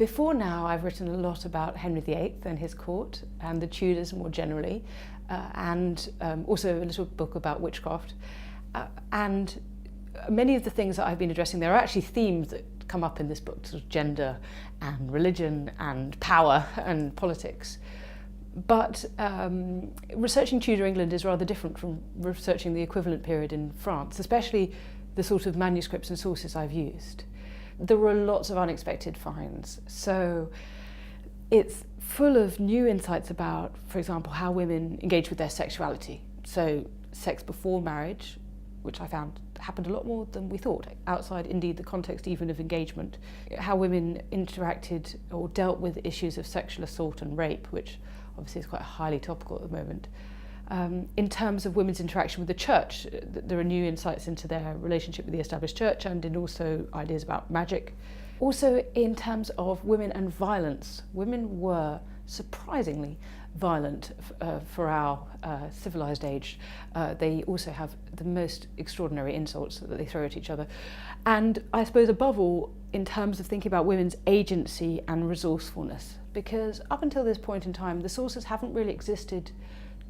Before now, I've written a lot about Henry VIII and his court and the Tudors more generally, and also a little book about witchcraft. And many of the things that I've been addressing there are actually themes that come up in this book, sort of gender and religion and power and politics. But researching Tudor England is rather different from researching the equivalent period in France, especially the sort of manuscripts and sources I've used. There were lots of unexpected finds. So it's full of new insights about, for example, how women engage with their sexuality. So sex before marriage, which I found happened a lot more than we thought, outside indeed the context even of engagement. How women interacted or dealt with issues of sexual assault and rape, which obviously is quite highly topical at the moment. In terms of women's interaction with the church, there are new insights into their relationship with the established church and in also ideas about magic. Also in terms of women and violence, women were surprisingly violent for our civilised age. They also have the most extraordinary insults that they throw at each other. And I suppose above all, in terms of thinking about women's agency and resourcefulness, because up until this point in time, the sources haven't really existed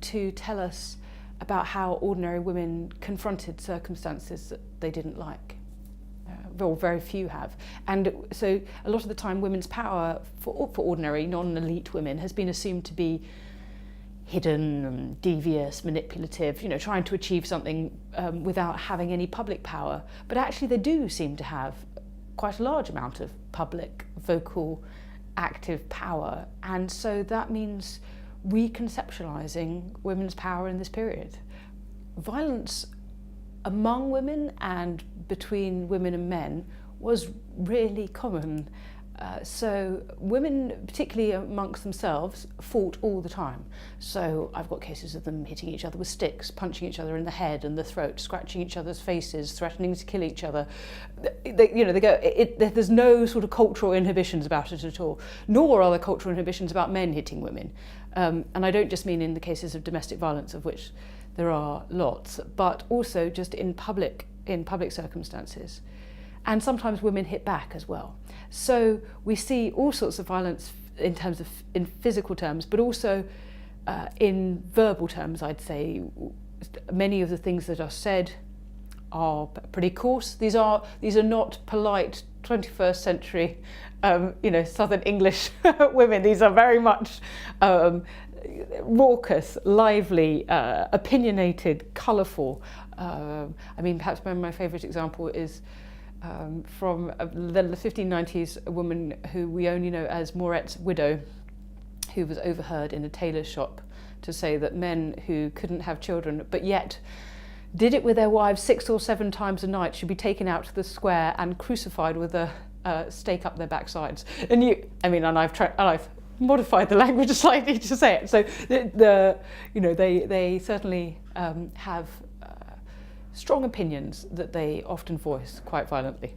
to tell us about how ordinary women confronted circumstances that they didn't like. Well, very few have. And so a lot of the time women's power for ordinary, non-elite women has been assumed to be hidden, devious, manipulative, trying to achieve something without having any public power. But actually they do seem to have quite a large amount of public, vocal, active power. And so that means reconceptualising women's power in this period. Violence among women and between women and men was really common. So women, particularly amongst themselves, fought all the time. So I've got cases of them hitting each other with sticks, punching each other in the head and the throat, scratching each other's faces, threatening to kill each other. There's no sort of cultural inhibitions about it at all, nor are there cultural inhibitions about men hitting women. And I don't just mean in the cases of domestic violence, of which there are lots, but also just in public circumstances. And sometimes women hit back as well. So we see all sorts of violence in physical terms, but also in verbal terms, I'd say. Many of the things that are said are pretty coarse. These are not polite 21st century, Southern English women. These are very much raucous, lively, opinionated, colourful. Perhaps my favourite example is from the 1590s, a woman who we only know as Moret's widow, who was overheard in a tailor's shop to say that men who couldn't have children but yet did it with their wives 6 or 7 times a night should be taken out to the square and crucified with a stake up their backsides. And I've modified the language slightly to say it. So they certainly have strong opinions that they often voice quite violently.